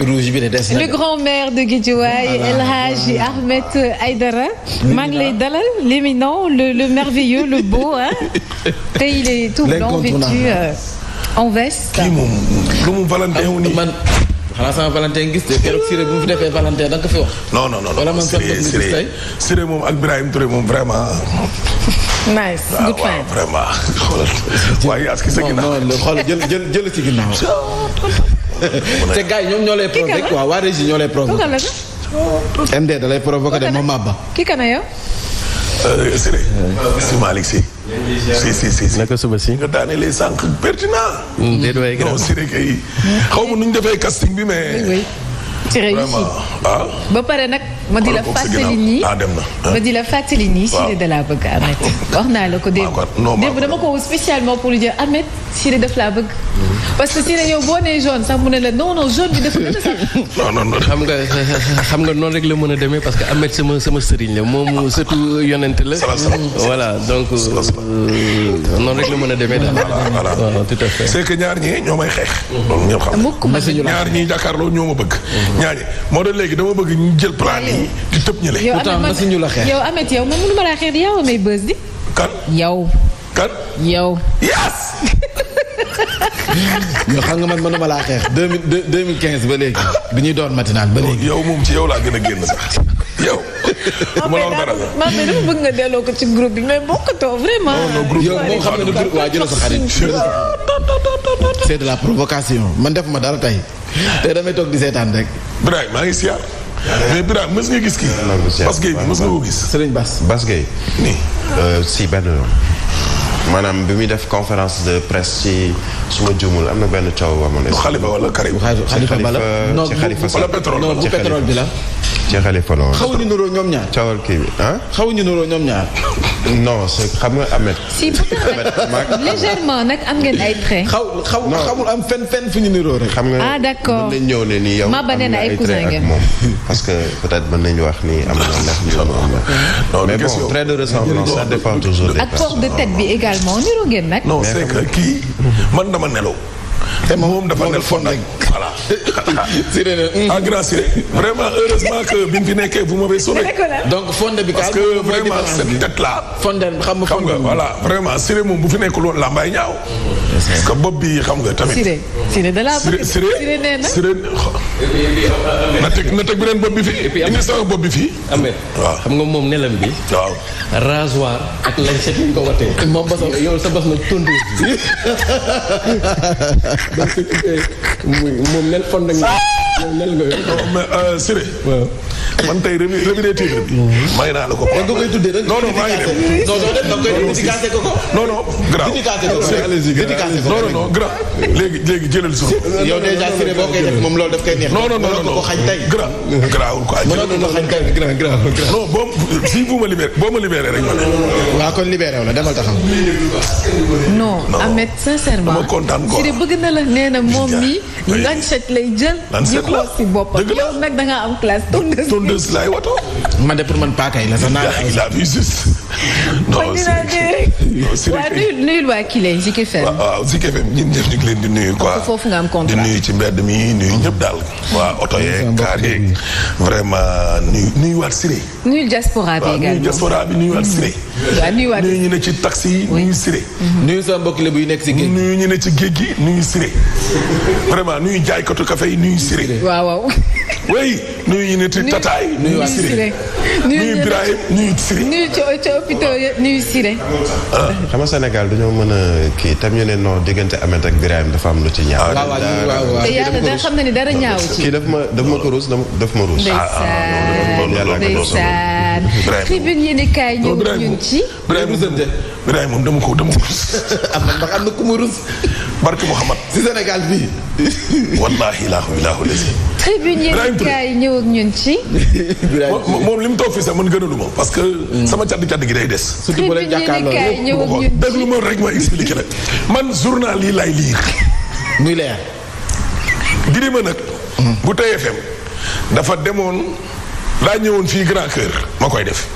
rouge bi de des na. Le grand-maire de Guédiawaye El Hadji Ahmed Aïdara maa ngi lay dalal l'éminent le merveilleux le beau hein te il est tout blanc vêtu en veste. kii moom lu mu Valentin wu nii. man xanaa sama Valentin gis de keroog Siré bu mu fi defee Valentin da nga ko fi wax. non wala man Siré moom ak Birahim Touré moom vraiment. nice good friend vraiment xoolal waaye as ki sa ginnaaw. non xoolal jël ci ginnaaw. te gars yi ñoom ñoo lay provoqué quoi waa régie ñoo lay provoqué. MD da lay provoqué de moom Maba. kii kana yow. Siré. si Malick si. si. naka suba si. nga daane les sànq pertinent. déedéet waay non Siré kay xaw ma nu ñu defee casting bi mais. oui c'est réussi. ba pare nag ma di la fàttali nii. dem na. ma di la fàttali nii. Siré da laa bëgg Ahmed. wax naa la ko démb. démb dama ko spécialement pour lui dire Ahmed Siré daf laa bëgg. parce que Siré yow boo nee jaune sax mu ne la non jaune bi dafa gën a sax. non. xam nga noonu rek la mën a demee parce que Ahmed sama sëriñ la moom surtout yonent la. voilà donc noonu rek la mën a demee daal. voilà tout à fait. c'est que ñaar ñii ñoo may xeex. donc ñëpp xam ñaar ñii jàkkaarloo ñoo ma bëgg. ñaar ñi moo doon léegi dama bëgg ñu jël plan yi di tëb ñële. yow Ahmed yow man mënuma laa xeex yow may bës di. kan yow. yes. ñoo xam nga man mënuma laa xeex 2015 ba léegi bi ñuy doon matinal ba léegi. yow moom ci yow laa gën a génn sax yow. ma la wax dara sax man de dama bëgg nga delloo ko ci groupe bi mais bokkatoo vraiment. non groupe yow moo xam ne du groupe waa jëlee sa xarit. c'est de la provocation man def ma dara tey te damay toog di seetaan rek. Birahim maa ngi siyaar. mais Birahim mës nga gis kii. Bass Gueye bi mës nga ko gis. Serigne Bass Gueye. nii. si benn maanaam bi muy def conférence de presse ci suma juumul am na benn coow amoon na. Khalifa wala Karim. Khalifa Bala non ci Khalifa wala pétrole non bu pétrole bi la. ci Khalifa la woon. xawuñu nuroo ñoom ñaar. coowal kii bi ah. xawuñu nuroo ñoom ñaar. non c'est xam nga Ahmed. si légèrement nag am ngeen ay traits. xamul am fenn fu ñu nuroo rek. xam nga d'accord mën nañ ñëw ne nii yow. Maba nee na ay cousin ak moom parce que peut-être mën nañu wax ni am na ndax ñu am na. mais bon trait de ressemblance ça dépend toujours des ak port de tête bi également nuroo ngeen nag. non c'est que kii man dama nelaw. te moom dafa nel fond rek voilà. Siré ah grand Siré vraiment heureusement que bi mu fi nekkee vous m'avez sauvé. donc fonde bi parce que vraiment cette tête là. fonde xam nga voilà vraiment Siré moom bu fi nekkul woon làmbaay ñaaw. parce que bopp bi xam nga tamit. Siré da laa bëgg. Siré nee na Siré na teg beneen bopp bi fii. indi sama bopp bi fii. Ahmed waaw xam nga moom nelam bi. waaw. rasoir ak lancette yi ñu ko watee. moom bas yow sa bas nag tontu donc moom nel fond nga yow nel nga yow. mais Siré. waaw man tey revue des titres bi. may naa la ko. da nga koy tuddee non maa ngi dem. non grand. non grand. léegi jëlal suuf. yow déjà Siré boo koy def moom loolu daf koy neex. non ko xañ tey. grand grawul quoi. mënoon ko xañ tey grand. non boo ma libéré rek ma ne. waaw kon libéré wu la demal taxaw. non Ahmed sincèrement. dama kontaan quoi Siré bëgg na la nee na moom mi lancette lay jël. lancette la si boppam yow nag da ngaa am classe tondeuse laay wato. man de pour man paakay la sax naa. il a vu juste. non nuyul waa Kile Zik FM. waaw Zik FM ñun ñëpp ñu ngi leen di nuyu quoi. foofu nga am contrat di nuyu ci mbedd mi nuyu ñëpp daal. waa oto yeeg kaar yeeg vraiment nuyu waat Siré. nuyu diaspora bi également nuyu diaspora bi nuyu waat Siré. waaw nuyu waat nuyu ñu ne ci taxi yi nuyu Siré. nuyu sama mbokk lébu yu nekk si géej. nuyu ñu ne ci géej gi nuyu Siré. vraiment nuyu jaaykatu café yi nuyu Siré. waaw. oui nuyu ñu ne ci tataay nuyu Siré. nuyu Birahim nuyu Siré. nuyu ci hôpital nuyu Siré. xam nga Sénégal dañoo mën a kii tam ñu ne non diggante Ahmed ak Birahim dafa am lu ci ñaaw. waaw te yàlla da xam na ni dara ñaaw ci. kii daf ma ko ruus daf ma ruus. ndeysaan tribune yéen kaay ñëw ñun ci. Birahim moom dama ko am na ku mu rus. barke Mouhamad. si Sénégal fii. wallaahi ilaahu lesi. tribune yéen kaay ñëw ak ñun ci. moom li mu toog fii sax man gënaluma parce que sama caddi gi day des. surtout bu leen jàkkaarloo déglu ma rek ma expliqué la man journal yi laay lire. muy leer. Birima nag. bu TFM dafa demoon daa ñëwoon fii Grand Cœur ma koy def.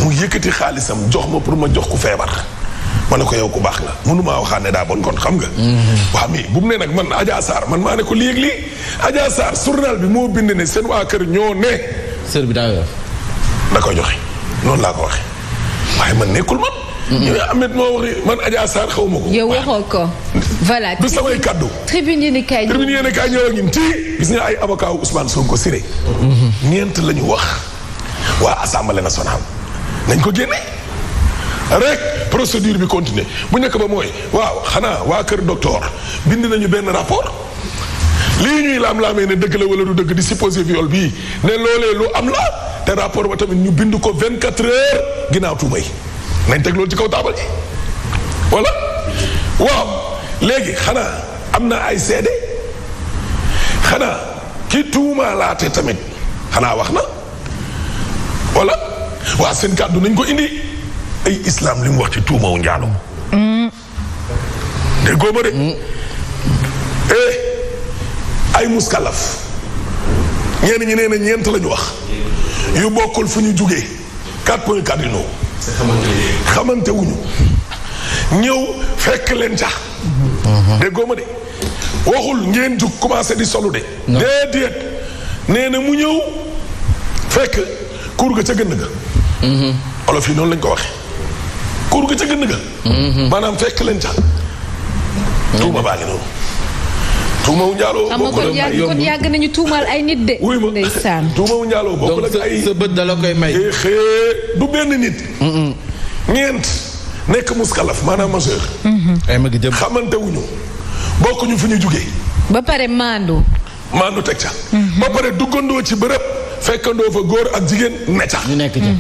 mu yëkkati xaalisam jox ma pour ma jox ko feebar. ma ne ko yow ku baax nga mënumaa waxaat ne daa bon kon xam nga. waaw mais bu mu ne nag man Adja Sarr man maa ne ko lii Adja Sarr journal bi moo bind ne seen waa kër ñoo ne. sër bi daa yor. da koy joxe noonu laa ko waxee waaye man nekkul man. ñu Ahmed moo waxi man Adja Sarr xaw ma ko. yow waxoo ko. voilà du samay kaddu. tribune yéen kaay ñëw ak ñun gis nga ay avocat wu Ousmane Sonko Siré. ñeent la ñu wax waa assemblée nationale nañ ko génne. rek procédure bi continuer bu njëkk ba mooy waaw xanaa waa kër docteur bind nañu benn rapport lii ñuy laam-laamee ne dëgg la wala du dëgg di supposé viol bii ne loolee lu am la te rapport ba tamit ñu bind ko 24 heures ginnaaw tuuma yi nañ teg loolu ci kaw taabal ji wala waaw léegi xanaa am na ay seede xanaa ki tuuma laate tamit xanaa wax na wala waa seen kàddu nañ ko indi ay islam li mu wax ci tuumawu njaalo déggoo ma de ay muskalaf ñenn ñi nee na ñeent la ñu wax yu bokkul fu ñu jugee 4 points cardinaux xamante wuñu ñëw fekk leen ca déggoo ma de waxul ngeen jug commencé di solu de déedéet nee na mu ñëw fekk kuur ga ca gënn ga olof yi noonu lañ ko waxe kuur ga ca gënn ga maanaam fekk leen ca tuuma baa ngi noonu tuuma wu njaaloo bokkul ak kon yàgg nañu tuumaal ay nit de. wuy ma ndeysaan tuuma wu njaaloo bokkul ak ay sa bët dala koy may. du benn nit. ñeent nekk muskalaf maanaam majeur. ay mag jëm xamante wuñu bokkuñu fu ñu jugee. ba pare maandu. maandu teg ca. ba pare duggandoo ci bërëb fekkandoo fa góor ak jigéen ne ca. ñu nekk ca.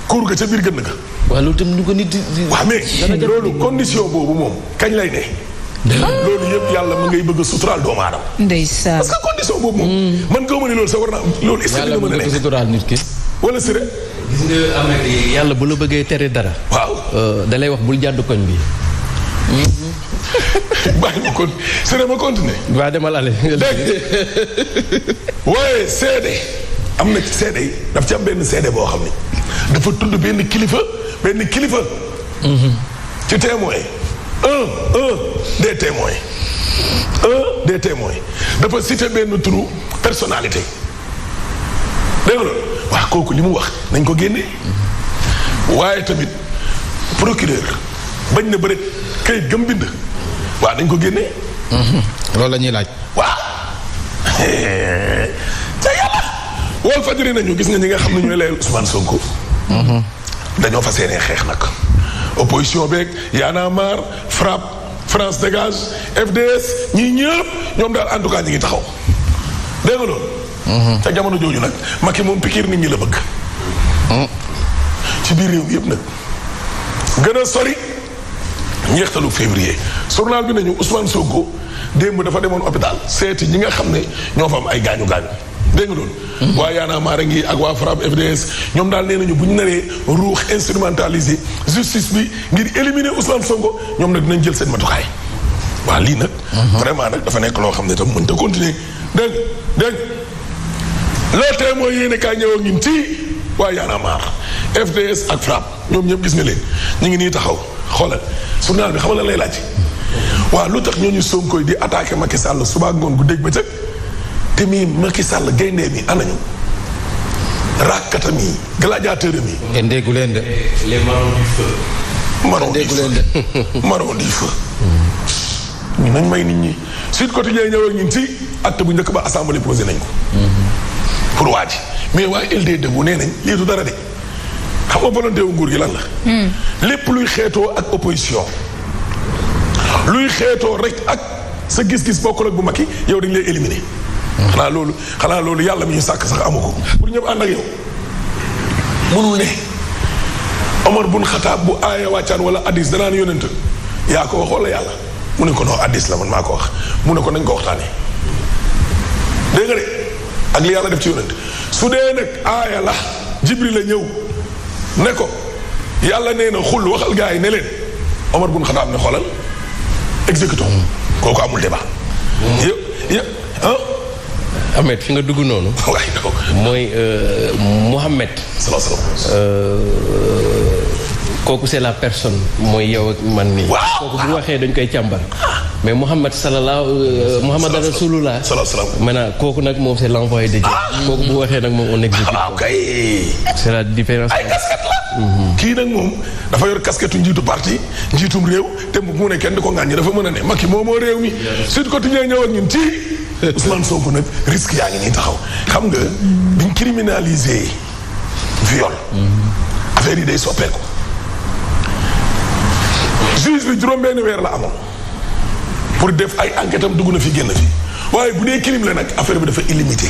kuur ga ca biir gën ga. waaw loolu tamit ñu ko nit. waaw mais loolu condition boobu moom kañ lay ne. loolu yëpp yàlla ma ngay bëgg a suturaal doomu aadama. ndeysaan parce que condition boobu moom. man gëw ma ni loolu sax war naa loolu est-ce que nga mën a nekk suturaal nit ki. wala Siré. gis nga Ahmed yàlla bu la bëggee tere dara. waaw da lay wax bul jàdd koñ bi. bàyyi ma kon Siré ma continuer. waa demal ale. dégg waaye seede am na ci seede yi daf ci am benn seede boo xam ne dafa tudd benn kilifa. ci témoin. un des témoins dafa cité benn turu personnalité dégg nga loolu waa kooku li mu wax nañ ko génne waaye tamit procureur bañ na bëri kayit gëm bind waa nañ ko génne loolu la ñuy laaj waaw ca yàlla wal fajiri nañu gis nga ñi nga xam ne ñooy layal Ousmane Sonko dañoo fas yéenee xeex nag opposition beeg Y'en a marre FRAPP France dégage FDS ñii ñëpp ñoom daal en tout cas ñi ngi taxaw dégg nga loolu. ca jamono jooju nag Macky moom pikiir nit ñi la bëgg. ci biir réew mi yëpp nag gën a sori njeextalu février journal bi nañu Ousmane Sonko démb dafa demoon hôpital seeti ñi nga xam ne ñoo fa am ay gaañu gaañu dégg nga loolu. waa Y'en a marre ngi ak waa FRAPP FDS ñoom daal nee nañu bu ñu naree ruux instrumentalisé justice bi ngir éliminer Ousmane Sonko ñoom nag dinañ jël seen matukaay. waa lii nag. vraiment nag dafa nekk loo xam ne tam mënut a continuer dégg loo tee mooy yéene kaa ñëw ak ñun ci waa Y'en a marre FDS ak FRAPP ñoom ñëpp gis nga leen ñu ngi nii taxaw xoolal journal bi xam nga lan lay laaj. waa lu tax ñooñu Sonko di attaqué Macky Sall suba ak ngoon gu dégg ba cëg te mii Macky Sall gaynde mi anañu rakkata mi gladiateur mi. ngeen déggu leen de. les marrons du feu. marron du feu. ñu nañ may nit ñi Sud Quotidien ñëw ak ñun ci acte bu njëkk ba assemblée posé nañ ko. pour waa ji mais waa LD bu nee nañ lii du dara de xam nga volonté wu nguur gi lan la. lépp luy xeetoo ak opposition. luy xeetoo rek ak sa gis-gis bokkul ak bu Macky yow dañ lay éliminer. xanaa loolu yàlla mi ñu sàkk sax amu ko pour ñëpp ànd ak yow mënul ne Omar bun Xataab bu aaya wàccaan wala addis danaan yonent yaa ko wax wala yàlla mu ne ko non addis la man maa ko wax mu ne ko nañ ko waxtaanee dégg nga de ak li yàlla def ci yonent su dee nag aaya la Jibril la ñëw ne ko yàlla nee na xul waxal gaa yi ne leen Omar bun Xataab ne xoolal exécuton kooku amul débat Ahmed fi nga dugg noonu. mooy Mohamed. kooku c'est la personne mooy yow ak man nii. kooku bu waxee dañ koy càmbar. mais Muhammad Muhammad Rasulullah. maintenant kooku nag moom c'est l'envoyé de Dieu. kooku bu waxee nag moom on exécute. c'est la différence. ay casquette la. kii nag moom dafa yor casquette njiitu parti njiitum réew te mu ne kenn di ko ŋàññi dafa mën a ne Macky moo réew mi. Sud Quotidien ñëw ak ñun ci Ousmane Sonko nag risque yaa ngi nii taxaw xam nga biñ criminaliser viol. affaire yi day soppeeku. juge bi juróom-benn weer la amoon pour def ay enquête am dugg na fi génn fi waaye bu dee crime la nag affaire bi dafa illimité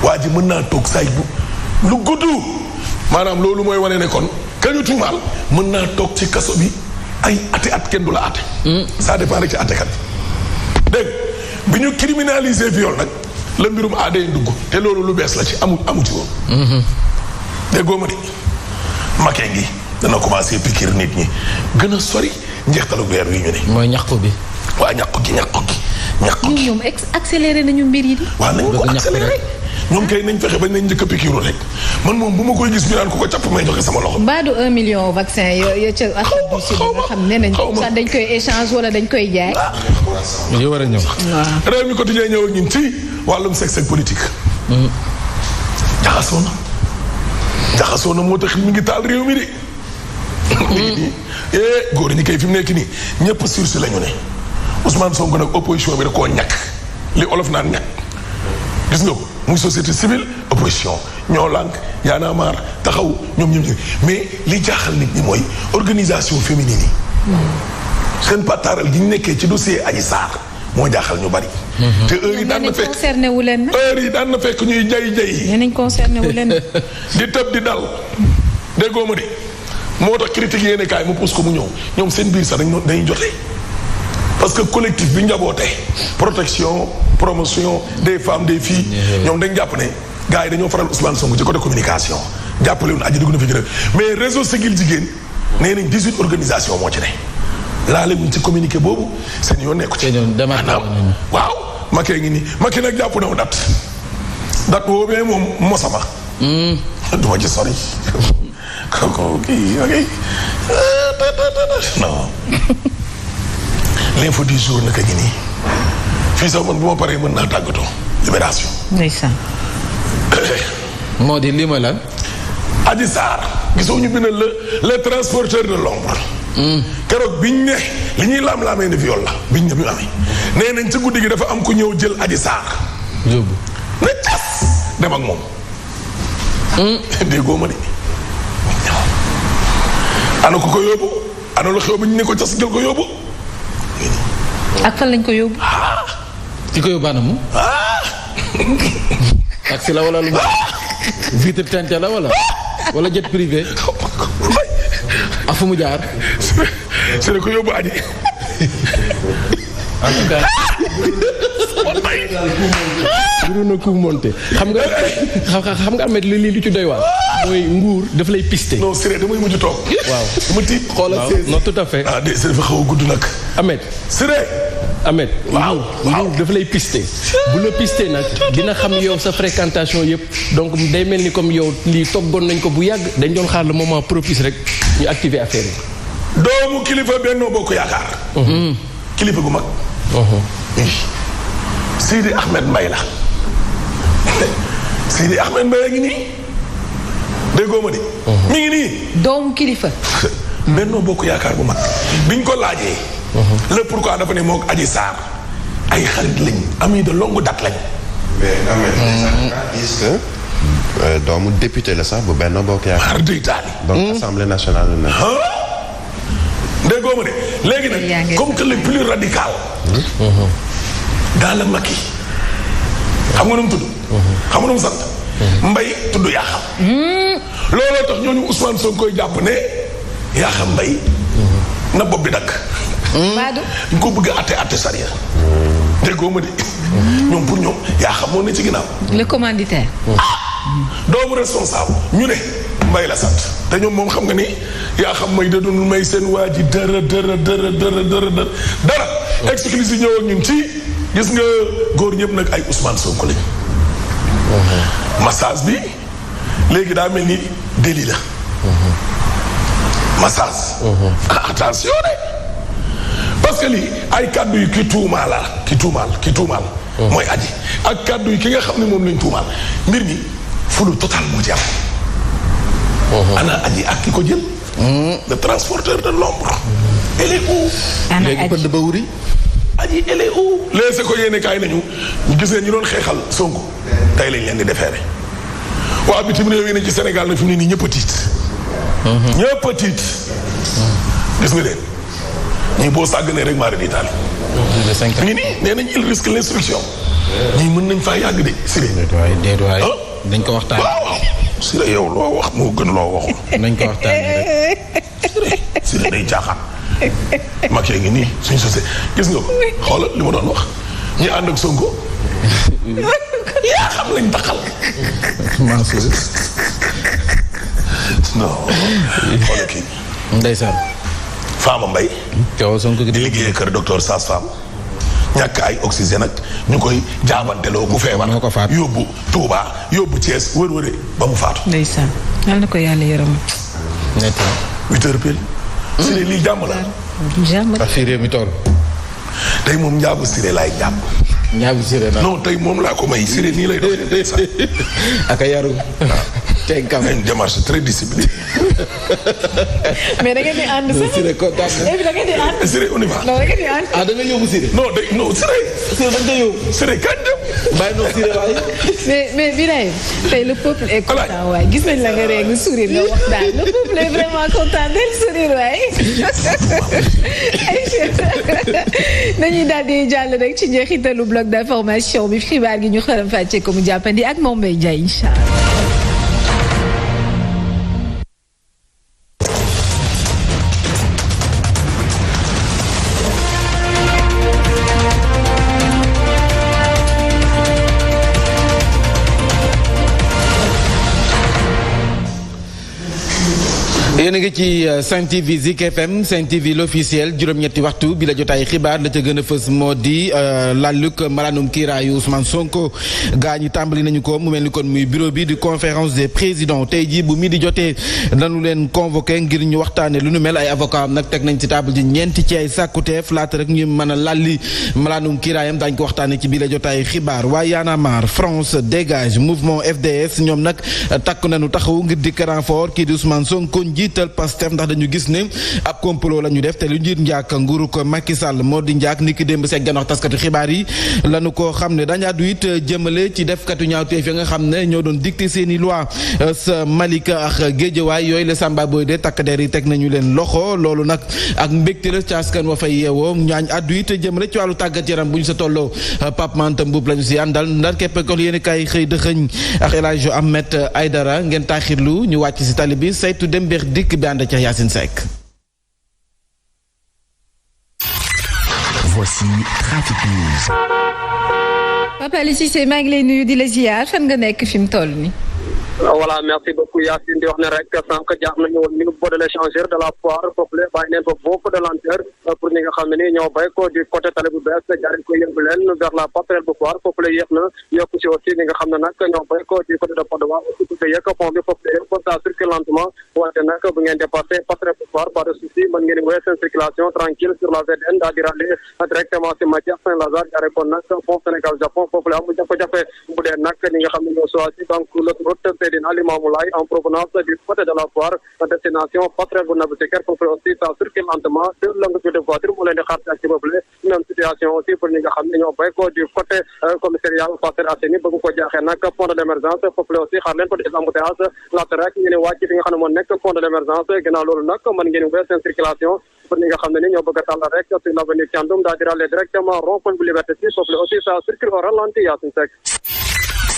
waa ji mën naa toog saay bu lu gudd maanaam loolu mooy wane ne kon kañu tuumaal mën naa toog ci kaso bi ay at kenn du la ate. ça dépend rek ci atekat dégg bi ñu criminaliser viol nag la mbirum ADN dugg te loolu lu bees la ci amu ci woon. déggoo ma di Macky ngi dana commencé piquer nit ñi gën a sori njeextalu weer wi ñu ne. mooy ñàkku bi. waa ñàkku gi. ñoom accéléré nañu mbir yi di. waaw nañ ko accéléré ñoom kay nañ fexe bañ nañ njëkk a piqûre rek man moom bu ma koy gis ñu naan ko capp may joxe sama loxo. mbaa du 1 million vaccin ya ca Afrique du Sud nga xam ne nañ sax dañ koy échange wala dañ koy jaay. yu war a ñëw. waaw réew mi quotidien ñëw ak ñun ci wàllum sexe ak politique. jaxasoo na moo tax mi ngi taal réew mi de. góor ñi kay fi mu nekk nii ñëpp sursi la ñu ne Ousmane Sonko nag opposition bi da koo ñàkk li olof naan ñàkk gis nga ko muy société civile opposition ñoo lànk Y'en a marre taxaw ñoom mais li jaaxal nit ñi mooy organisation féminine yi seen pataaral gi ñu nekkee ci dossier Adji Sarr moo jaaxal ñu bari. te heure yi daan na fekk concerné wu leen nag. heure yi daan na fekk ñuy jay. nee nañ concerné wu leen. di tëb di dal déggoo ma de moo tax critique yéene kaay mu pousse ko mu ñëw ñoom seen biir sax dañuy jotee parce que collectif bi njaboote protection promotion des femmes des filles ñoom dañ jàpp ne gars yi dañoo faral Ousmane Sonko ci côté communication jàppale woon aji dugg na fi gën mais réseau Siggil Jigéen nee nañ 18 organisations moo ci ne laale wuñ ci communiqué boobu seen yoon nekku ci waaw Macky ngi nii Macky nag jàpp na dat boobee moom mosama duma ci sori kooku kii ok non l'info du jour naka ngi nii fii sax man bu ma paree mën naa tàggatoo libération. ndeysaan. moo di lii ma lan. Adji Sarr gisoo ñu bindal le transporteur de l'ombre. keroog biñ ne li ñuy laam-laamee ne viol la biñ ne bi amee nee nañ ci guddi gi dafa am ku ñëw jël Adji Sarr. yóbbu. ne cas dem ak moom. déggoo ma de. ana ko yóbbu ana lu xew ba ñu ne ko cas jël ko yóbbu. ak fan lañ ko yóbbu. ci ko yóbbu anam. taxi la wala lu vitre teintée la wala jet privé. ak fu mu jaar. c'est ko yóbbu aji. en tout cas. biru na ku monté xam nga Ahmed li lu ci doy waar. mooy nguur daf lay pisté. non Siré damay mujj toog. waaw dama tiit xoolal. non tout à fait. ah de dafa xaw a gudd nag. Ahmed. Siré. Ahmed. waaw nguur dafa lay pisté. bu la pisté nag dina xam yow sa fréquentation yëpp donc day mel ni comme yow lii toggoon nañ ko bu yàgg dañ doon xaar le moment propice rek ñu activer affaire yi. doomu kilifa Benno Bokk Yaakaar. kilifa gu mag. Sidi Ahmed Mbaye la. Sidi Ahmed Mbaye a ngi nii. déggoo ma de. mi ngi nii. doomu kilifa. Benno Bokk Yaakaar bu mag biñ ko laajee. le pourquoi dafa ne moom Adji Sarr ay xarit lañ amis de longue date lañ. mais que doomu député la sax bu Benno Bokk Yaakaar. donc assemblée nationale la. déggoo ma de léegi nag comme que le plus radical. dans le Macky xam nga nu mu tudd. xam nga nu mu sant. Mbaye tudd Yakham. looloo tax ñooñu Ousmane Sonko koy jàpp ne Yakham Mbaye na bopp bi dakk. ñu ko bëgg a atte sariya. déggoo ma de. ñoom pour ñoom Yakham moo ne ci ginnaaw. le commanditaire. doomu responsable ñu ne Mbaye la sant te ñoom moom xam nga ni Yakham may da doon may seen waa ji dara. exclusif ñëw ak ñun ci gis nga góor ñëpp nag ay Ousmane Sonko lañ. massage bi léegi daa mel ni délit la. massage. attention de parce que lii ay kàddu yi ki tuumaal mooy aji ak kàddu yi ki nga xam ne moom lañ tuumaal mbir mi fulu total moo ci am. ana aji ak ki ko jël. le transporteur de l'ombre. elle est où. ana léegi pënd ba wuri. aji elle est où. léegi ko yéene kaay nañu ñu gisee ñu doon xeexal Sonko tey lañ leen di defeere waa bitim réew yi ne ci Sénégal na fi mu ne nii ñëpp a tiit. ñëpp a tiit. gis nga leen ñii boo sàgganee rek maara di taal. ngi nii nee nañ il risque l'instruction. ñii mën nañ faa yàgg de Siré. déet waay dañ ko waxtaan. waaw Siré yow loo wax moo gën loo waxul. nañ ko waxtaan rek. Siré day jaaxaan. Macky ngi nii suñ sosé gis nga ko xoolal li ma doon wax ñi ànd ak Sonko. yaa xam lañ taxal. Mansour. non xoolal kii. ndeysaan. Fama Mbaye. coow Sonko di liggéeyee kër docteur Sass Fam. ñàkk ay oxygène ak ñu koy jaabanteloo ku feebar. moo ko faat yóbbu Touba yóbbu Thiès wër-wëre ba mu faatu. ndeysaan yal na ko yàlla yërëm. nekk 8h pile. Siré lii jàmm la. jàmm ak fii réew mi toll. tey moom njaabu Siré laay jàpp. ñaabu Siré na. non tey moom laa ko may Siré nii lay doxee sax. ak a yaru. tey kam une démarche très disciplinée. mais da ngeen di ànd sax. Siré kontaan na. da ngeen di ànd. Siré on y va. non da ngeen di ànd. ah da nga yóbbu Siré. non Siré. Siré dañ koy yóbbu. Siré kañ dem. bàyyi noonu Siré waaye. mais Birahim tey le peuple est content waaye gis nañ la nga ree nga sourire nga wax daal le peuple est vraiment content del sourire waaye. nañuy daal di jàll rek ci njeexitalu bloc d'information bi xibaar gi ñu xaram fàcce ko mu jàppandi ak moom Mbaye Ndiaye incha allah. yéen a ngi ci Sen TV Zik FM Sen TV l'officiel juróom-ñetti waxtu bi la jotaay xibaar la ca gën a fës moo di lalluk malaanum kiiraayu Ousmane Sonko gaa ñi tàmbali nañu ko mu mel ni kon muy bureau bi di conférence des présidents tey jii bu midi jotee dañu leen convoqué ngir ñu waxtaane lu nu mel ay avocat am nag teg nañ ci table ji ñeenti ci ay sàkkuteef laata rek ñu mën a lalli malaanum kiiraayam daañu ko waxtaane ci bi la jotaay xibaar waaye Y'en a marre France dégage mouvement FDS ñoom nag takk nañu taxaw ngir dikk renfort kii di Ousmane Sonko jiital Pastef ndax dañu gis ne ab complot la ñu def te lu njiit njaak nguuru ko Macky Sall moo di njaak ni ki démb seeg ganox taskatu xibaar yi lañu ko xam ne dañu àddu it jëmale ci defkatu ñaawteef yi nga xam ne ñoo doon dicté seeni loi sa Malika ak Géejawaay yooyu la Samba Boy de takk der yi teg nañu leen loxo loolu nag ak mbégte la ci askan wa fay yeewoo ñaañ àddu it jëmale ci wàllu tàggat yaram bu ñu sa tolloo Pape Manta Mboup lañu si àndal ndar képp ko yéen kay xëy dëxëñ ak El Hadj Ahmed Aïdara ngeen taaxirlu ñu wàcc si tali bi saytu dem beex dikk bi ànd ca Yacine Seck. Voici Trafic News. Papa Aliou Cissé maa ngi lay nuyu di la ziar fan nga nekk fi mu toll nii. voilà merci beaucoup Yacine di wax ne rek sànq jaar nañu woon niveau de l'échangeur de la foire foofu la bàyyi neen fa beaucoup de lenteur pour ñi nga xam ne ni ñoo bay ko du côté tali bu bees jaaree ko yëngu leen vers la passerelle bu foire foofu la yéex na yokku si aussi ñi nga xam ne nag ñoo bay ko du côté de Patte d'Oie aussi bu yëg pont bi foofu la yëg ça circule lentement wante nag bu ngeen dépassé passerelle bu foire pas de souci mën ngeen di wéy seen circulation tranquille sur la VDN daal di rallier directement si Mathias Saint-Lazare jaaree ko nag pont Sénégal Japon foofu la am jafe-jafe bu dee nag ñi nga xam ne ñoo choisi donc l'autoroute Seydina Limamou Laye en provenance du côté de la foire destination passerelle bu Nabou Cekher foofu aussi ça circule lentement de longues de voiture mu leen di xaar ci boobu même situation aussi pour ñi nga xam ne ñoo bay ko du côté commissariat Parcelles Assainies bëgg ko jaaxee nag pont de l'émergence foofu aussi xaar leen ko des embouteillages laata rek ñu ne wàcc fi nga xam ne moo nekk pont de l'émergence ginnaaw loolu nag mën ngeen wéy seen circulation pour ñi nga xam ne ni ñoo bëgg a tàllal rek sur l'avenue Thiandoum daal di rallier directement rond-point bu Liberté 6 foofu aussi ça circule au ralenti Yacine Seck.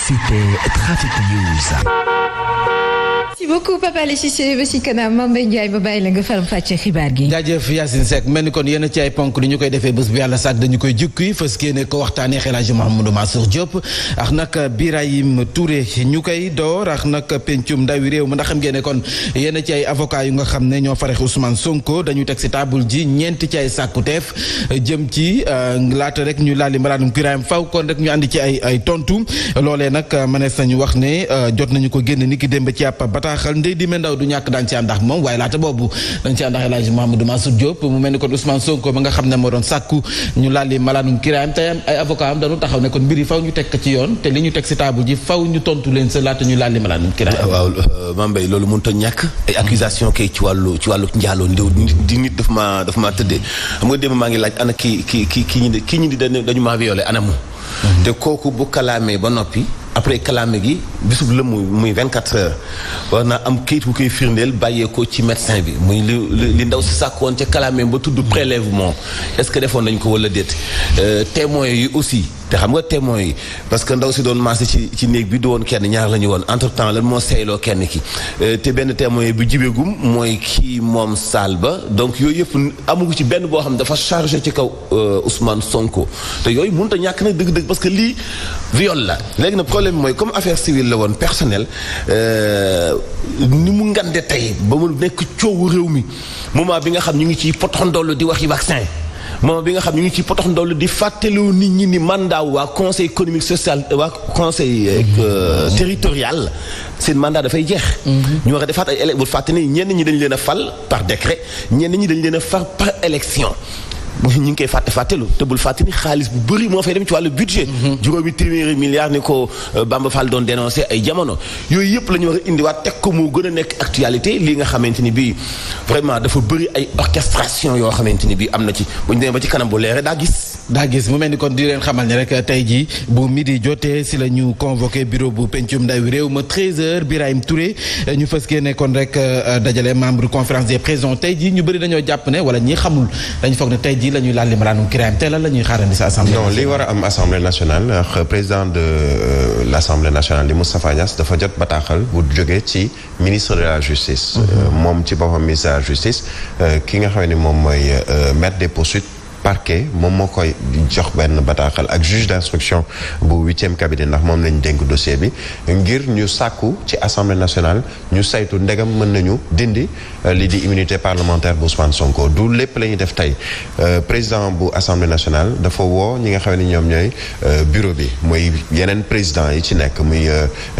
C'était Trafic News. Merci beaucoup Papa Aliou Cissé ba si kanam Mbaye Ndiaye ba bàyyi la nga faram fàcce xibaar gi. jaajëf Yacine Seck mel ni kon yenn ci ay ponk ni ñu koy defee bés bu yàlla sàkk dañu koy jukki fas yéene ko waxtaanee El Hadj Mouhamadou Mansour Diop ak nag Birahim Touré ñu koy door ak nag pencum ndawi réew mi ndax xam ngeen ne kon yenn ci ay avocat yu nga xam ne ñoo farex Ousmane Sonko dañu teg si table ji ñeenti ci ay sàkkuteef jëm ci laata rek ñu laali mbalaanum Birahim faw kon rek ñu andi ci ay tontu loolee nag mënees nañu wax ne jot nañu ko génn ni ki démb ci ab bataaxal Ndeye Dime Ndaw du ñàkk daan ci àndax moom waaye laata boobu dañ ci àndax El Hadji Mouhamadou Mansour Diop mu mel ni kon Ousmane Sonko ba nga xam ne moo doon sàkku ñu lalli malaanum kiraayam tey ay avocat am dañu taxaw ne kon mbir yi faw ñu teg ci yoon te li ñu teg si table ji faw ñu tontu leen sa laata ñu lalli malaanum kiraayam. waaw Mame Mbaye loolu mënut a ñàkk ay accusation kay ci wàllu njaaloo ndiw di nit daf maa tëddee xam nga démb maa ngi laaj ana kii ñi di dañu maa violé anamu te kooku bu kalaamee ba noppi après kalaame gi bisub lëmm muy 24 heures war naa am kayit bu koy firndeel bàyyeekoo ci médecin bi muy li ndaw si sàkkoon ca kalaame ba tudd prélèvement est-ce que defoon nañ ko wala déet témoins yi aussi te xam nga témoins yi parce que ndaw si doon maase ci néeg bi du woon kenn ñaar la ñu woon entre temps lan moo seyloo kenn ki te benn témoin bu jibeegum mooy kii moom saal ba donc yooyu yëpp amugu ci benn boo xam ne dafa chargé ci kaw Ousmane Sonko te yooyu mënut a ñàkk nag dëgg-dëgg parce que lii viol la léegi nag problème mooy comme affaire civile la woon personnel ni mu ngande tey ba mu nekk coowu réew mi moment bi nga xam ñu ngi ciy potondoll di waxi vaccin moment bi nga xam ñu ngi ci potox ndoll di fàttaloo nit ñi ni mandat waa conseil économique social waa conseil territorial seen mandat dafay jeex. ñu war a defaat ay bu fàtte ni ñenn ñi dañ leen a fal par décret ñenn ñi dañ leen a fal par élection. ñu ngi koy fàttelu te bul fàtte ni xaalis bu bëri moo fay dem ci wàllu budget. juróomi téeméeri milliards ni ko Bamba Fall doon dénoncé ay jamono yooyu yëpp la ñu war a indiwaat teg ko moo gën a nekk actualité lii nga xamante ni bii vraiment dafa bëri ay orchestration yoo xamante ni bii am na ci bu ñu demee ba ci kanam bu leere daa gis mu mel ni kon di leen xamal ne rek tey jii bu midi jotee si la ñu convoqué bureau bu pencum ndawi réew ma 13h Birahim Touré ñu fës kee nekkoon rek dajale membre conférence des présidents tey jii ñu bëri dañoo jàpp ne wala ñi xamul dañu foog ne tey jii la ñuy laal li malaanum kiraayam tey lan la ñuy xaarandi sa assemblée. non li war a am assemblée nationale président de l' assemblée nationale di Moustapha Niasse dafa jot bataaxal bu jógee ci ministre de la justice. moom ci boppam ministre de la justice ki nga xam ne moom mooy maître des poursuites. parquet moom moo koy jox benn bataaxal ak juge d'instruction bu 8e cabinet ndax moom lañ dénk dossier bi ngir ñu sàkku ci assemblée nationale ñu saytu ndegam mën nañu dindi li di immunité parlementaire bu Ousmane Sonko du lépp la ñuy def tey président bu assemblée nationale dafa woo ñi nga xam ne ñoom ñooy bureau bi muy yeneen président yi ci nekk muy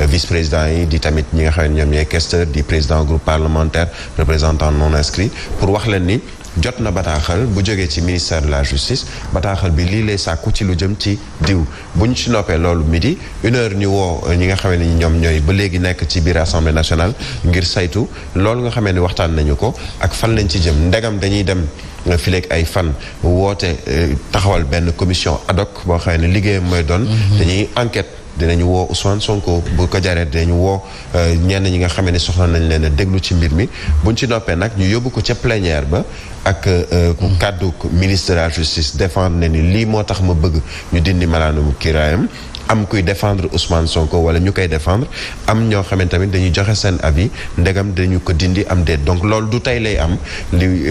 vice président yi di tamit ñi nga xam ne ñoom ñooy questeur di président groupe parlementaire représentant non inscrit pour wax leen ni jot na bataaxal bu jógee ci ministère de la justice bataaxal bi lii lay sàkku ci lu jëm ci diw bu ñu ci noppee loolu midi 1h ñu woo ñi nga xamee ni ñoom ñooy ba léegi nekk ci biir assemblée nationale ngir saytu loolu nga xamee ni waxtaan nañu ko ak fan lañ ci jëm ndegam dañuy dem fileeg ay fan woote taxawal benn commission ad hoc boo xam ne liggéeyam mooy doon dañuy enquête dinañu woo Ousmane Sonko bu ko jaree dinañu woo ñenn ñi nga xamee ne soxla nañ leen a déglu ci mbir mi buñ ci noppee nag ñu yóbbu ko ca plénière ba ak kàddu ministre de la justice défendre ne ni lii moo tax ma bëgg ñu dindi malaanum kiraayam am kuy défendre Ousmane Sonko wala ñu koy défendre am ñoo xam ne tamit dañuy joxe seen avis ndegam dañu ko dindi am déet donc loolu du tey lay am li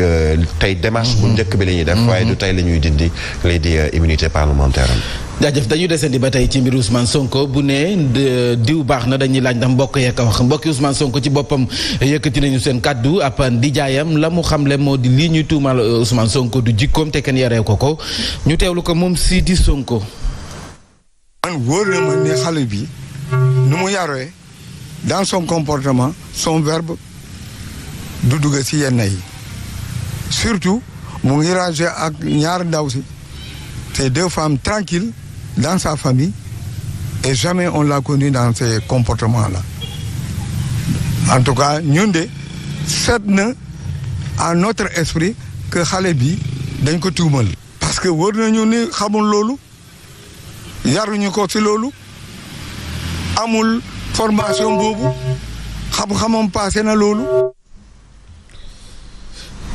tey démarche bu njëkk bi la ñuy def waaye du tey la ñuy dindi lay di immunité parlementaire am. jaajëf dañuy desandi ba tey ci mbir Ousmane Sonko bu ne diw baax na dañuy laaj ndax mbokk yeeg a wax mbokki Ousmane Sonko ci boppam yëkkati nañu seen kàddu ab ndijaayam la mu xamle moo di lii ñuy tuumal Ousmane Sonko du jikkoom te kenn yaree ko ñu teewlu ko moom Sidi Sonko. man wóor na ma ne xale bi nu mu yaree dans son comportement son verbe du dugg ci yenn yi surtout mu ngi rangé ak ñaar ndaw si c'est deux femmes tranquilles dans sa famille et jamais on l'a connu dans ces comportements-là en tout cas ñun de seet na à notre esprit que xale bi dañ ko tuumal parce que wóor nañu ni xamul loolu yaruñu ko ci loolu amul formation boobu xam-xamam passé na loolu.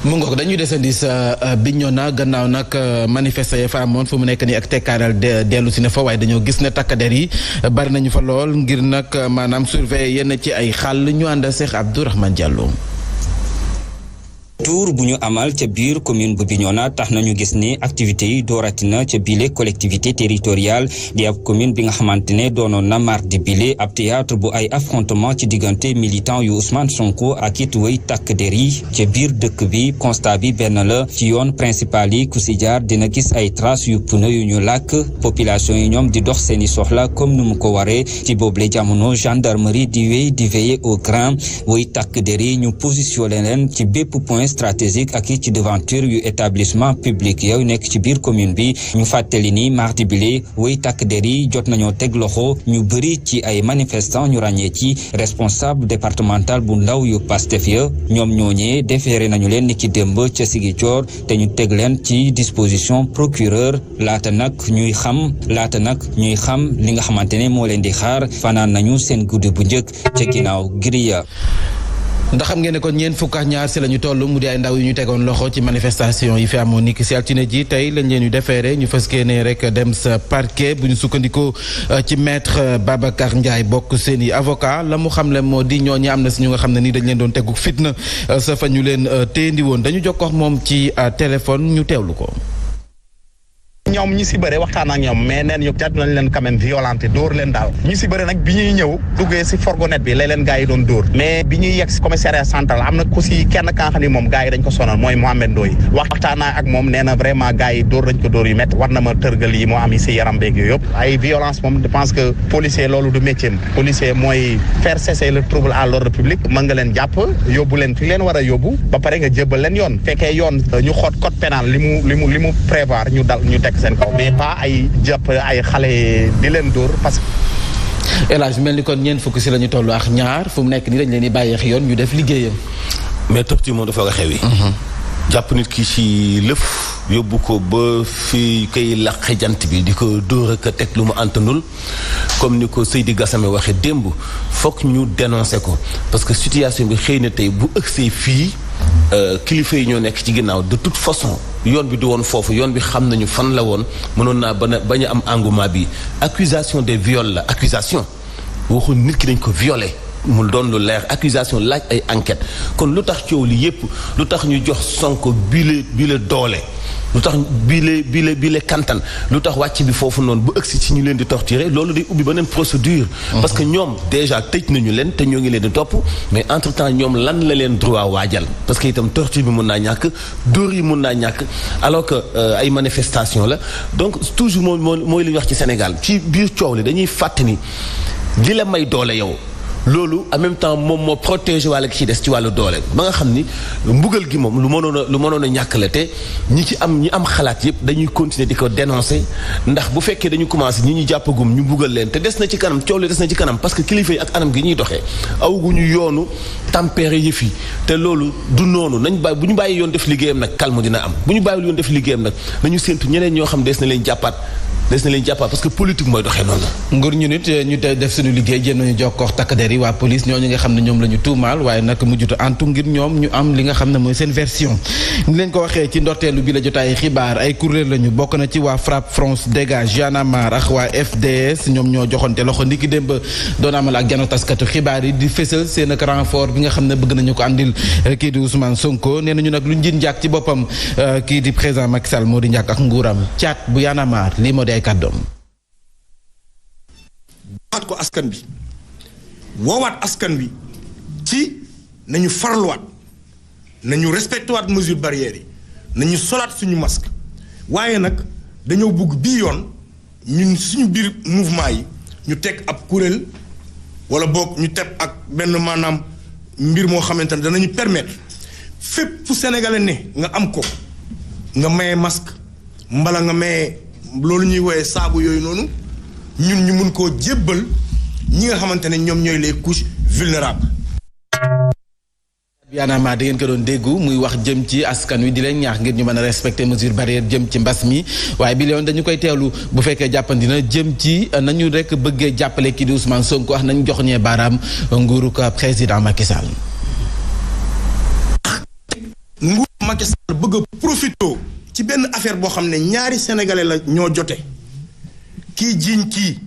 mu ngoog dañuy desandi sa Bignona gannaaw nag manifester ya fa amoon fu mu nekk nii ak tekkaaral dellu si ne fa waaye dañoo gis ne takkader yi bari nañu fa lool ngir nag maanaam surveiller yenn ci ay xàll ñu ànd Cheikh Abdourahmane Diallo. tour bu ñu amal ca biir commune bu Bignona tax nañu gis ni activités yi dooratina ca bile collectivité territoriale di ab commune bi nga xamante ne doonoon na mardi bile ab théâtre bu ay affrontement ci diggante militant yu Ousmane Sonko ak it way takk der yi ca biir dëkk bi constat bi benn la ci yoon principal yi ku si jaar dina gis ay traces yu pneu yu ñu làkk population yi ñoom di dox seeni soxla comme nu mu ko waree ci boobule jamono gendarmerie di wéy di veiller au grain way takk der yi ñu positionné leen ci bépp point stratégique ak ci devanture yu établissement public yow nekk ci biir commune bi ñu fàttali ni mardi bile way takk der yi jot nañoo teg loxo ñu bëri ci ay manifestants ñu ràññee ci responsable départemental bu ndaw yu Pastef ya ñoom ñooñee déféré nañu leen ni ki démb ca Ziguinchor te ñu teg leen ci disposition procureur laata nag ñuy xam li nga xamante ne moo leen di xaar fanaan nañu seen guddi bu njëkk ca ginnaaw Giriya. ndax xam ngeen ne kon ñeent fukk ak ñaar si la ñu toll mu di ay ndaw yu ñu tegoon loxo ci manifestation yi fi amoon ni ki si altine ji tey lañ leen yu defeere ñu fas yéene rek dem sa parquet bu ñu sukkandikoo ci maître Babacar Ndiaye bokk seen i avocat la mu xamle moo di ñooñu am na si ñu nga xam ne nii dañ leen doon tegu fitna sa fa ñu leen téendi woon dañu jokkoo moom ci téléphone ñu teewlu ko. ñoom ñi si bëre waxtaan ak ñoom mais neen ñu jàpp nañ leen quand même violenté dóor leen daal ñi si bëre nag bi ñuy ñëw duggee si fourgonnette bi lay leen gars yi doon dóor mais bi ñuy yegg si commissariat central am na ku si kenn ka nga xam ne moom gars yi dañ ko sonal mooy Mohamed Ndoye waxtaan naa ak moom nee na vraiment gars yi dóor dañ ko dóor yu métti war na ma tërgal yi moo am yi si yaram beeg yooyu yëpp ay violence moom je pense que policier loolu du métier policier mooy faire cesser le trouble à l'ordre public mën nga leen jàpp yóbbu leen fi leen war a yóbbu ba pare nga jébbal leen yoon fekkee yoon ñu xoot code pénal li mu prévoir ñu dal ñu teg seen kaw mais pas ay jàpp ay xale di leen dóor parce que. El Hadj mel ni kon ñeent fukk si la ñu toll ak ñaar fu mu nekk nii dañ leen di bàyyeex yoon ñu def liggéeyam. mais torture moom dafa nga xewi. jàpp nit ki ci lëf yóbbu ko ba fi kay laqe jant bi di ko dóor ak teg lu mu antanul comme ni ko Seydi Gassame waxee démb foog ñu dénoncé ko parce que situation bi xëy na tey bu ëgsee fii. kilifa yi ñoo nekk ci ginnaaw de toute façon yoon bi du woon foofu yoon bi xam nañu fan la woon mënoon naa bañ a am engouement bi accusation de viol la accusation waxul nit ki dañ ko violé mu doon lu leer accusation laaj ay enquête kon lu tax coow li yépp lu tax ñu jox Sonko bi la doole lu tax bii le kantan lu tax wàcc bi foofu noonu bu ëgsi ci ñu leen di torturer loolu day ubbi beneen procédure parce que ñoom déjà tëj nañu leen te ñoo ngi leen di topp mais entre temps ñoom lan la leen droit waajal parce que itam torture bi mun naa ñàkk dóor yi mun naa ñàkk alors que ay manifestation la donc toujours mooy li ñu wax ci Sénégal ci biir coow li dañuy fàtt ni li la may doole yow loolu en même temps moom moo protégé wàlla ki ci des ci wàllu doole ba nga xam ni mbugal gi moom lu mënoon a ñàkk la te ñi am xalaat yépp dañuy continuer di ko dénoncer ndax bu fekkee dañu commencé ñi ñu jàppagum ñu mbugal leen te des na ci kanam coow li des na ci kanam parce que kilifa yi ak anam gi ñuy doxee awguñu yoonu tempéré yëf yi te loolu du noonu bu ñu bàyyi yoon def liggéeyam nag calme dina am bu ñu bàyyi yoon def liggéeyam nag nañu séentu ñeneen ñoo xam des na leen jàppaat parce que politique mooy doxee noonu. nguur ñu nit ñu tey def suñu liggéey jéem nañu jokkoo takk der yi waa police ñooñu nga xam ne ñoom la ñu tuumaal waaye nag mujjut antu ngir ñoom ñu am li nga xam ne mooy seen version. ni leen ko waxee ci ndorteelu bi la jotaay xibaar ay kuréel lañu bokk na ci waa FRAPP France Dégage Y'en a marre ak waa FDS ñoom ñoo joxante loxo ndiki démb doon amal ak jano taskatu xibaar yi di fésal seen ak renfort bi nga xam ne bëgg nañu ko andil kii di Ousmane Sonko nee nañu nag lu njin njàkk ci boppam kii di président Macky Sall moo di njàkk ak nguuram caat bu Y'en a marre lii moo di kàddoom waxaat ko askan bi woowaat askan bi ci nañu farluwaat nañu respecté waat mesure barrières yi nañu solaat suñu masque waaye nag dañoo bugg bii yoon ñun suñu biir mouvement yi ñu teg ab kuréel wala boog ñu teg ak benn maanaam mbir moo xamante ne danañu permettre fépp fu sénégalais ne nga am ko nga maye masque mbala nga maye loolu ñuy woowee saabu yooyu noonu ñun ñu mun koo jébbal ñi nga xamante ne ñoom ñooy les couches vulnérables. Y'en a marre da ngeen ko doon déggu muy wax jëm ci askan wi di leen ñaax ngir ñu mën a respecter mesure barrière jëm ci mbas mi waaye bi léegi dañu koy teewlu bu fekkee jàppandina jëm ci nañu rek bëggee jàppale kii di Ousmane Sonko wax nañu jox ñee baaraam nguuru ko président Macky Sall. nguuru Macky Sall bëgg a profité ci benn affaire boo xam ne ñaari sénégalais la ñoo jote kii jiiñ kii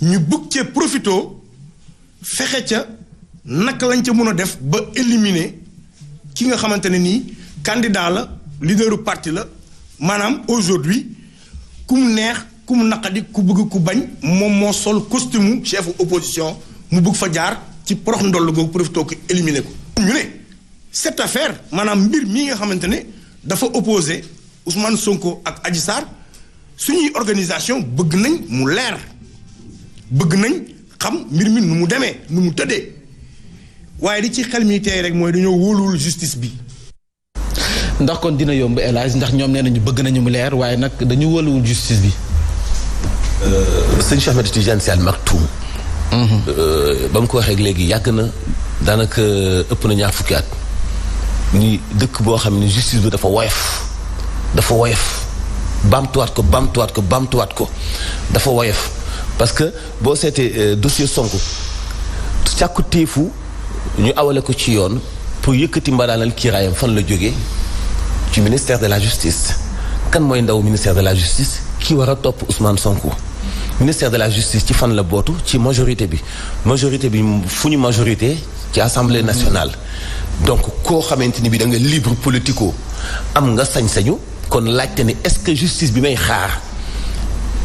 ñu bëgg cee profité fexe ca naka lañ ca mën a def ba éliminer ki nga xamante ne nii candidat la leaderu parti la maanaam aujourd'hui ku mu neex ku mu naqadi ku bëgg ku bañ moom moo sol costume chef opposition mu bëgg fa jaar ci porox ndoll googu profité ko éliminer ko. ñu ne cette affaire maanaam mbir mii nga xamante ne dafa opposé Ousmane Sonko ak Adji Sarr suñuy organisation bëgg nañ mu leer bëgg nañ xam mbir mi nu mu demee nu mu tëddee waaye di ci xel mi tey rek mooy dañoo wóoluwul justice bi. ndax kon dina yomb El Hadj ndax ñoom nee nañu bëgg nañu mu leer waaye nag dañu wóoluwul justice bi. sëñ Cheikh Ahmed Tidiane Sy Al Maktoum. ba mu ko waxee léegi yàgg na daanaka ëpp na ñaar fukki at. ni dëkk boo xam ne justice bi dafa woyof baamtuwaat ko dafa woyof parce que boo seetee dossier Sonko càkku téefu ñu awale ko ci yoon pour yëkkati mbadaanal kiiraayam fan la jógee ci ministère de la justice. kan mooy ndaw ministère de la justice ki war a topp Ousmane Sonko. ministère de la justice ci fan la bootu ci majorité bi fu ñu majorité ci assemblée nationale. donc koo xamante ni bi da nga libre politico am nga sañ-sañu kon laajte ne est-ce que justice bi may xaar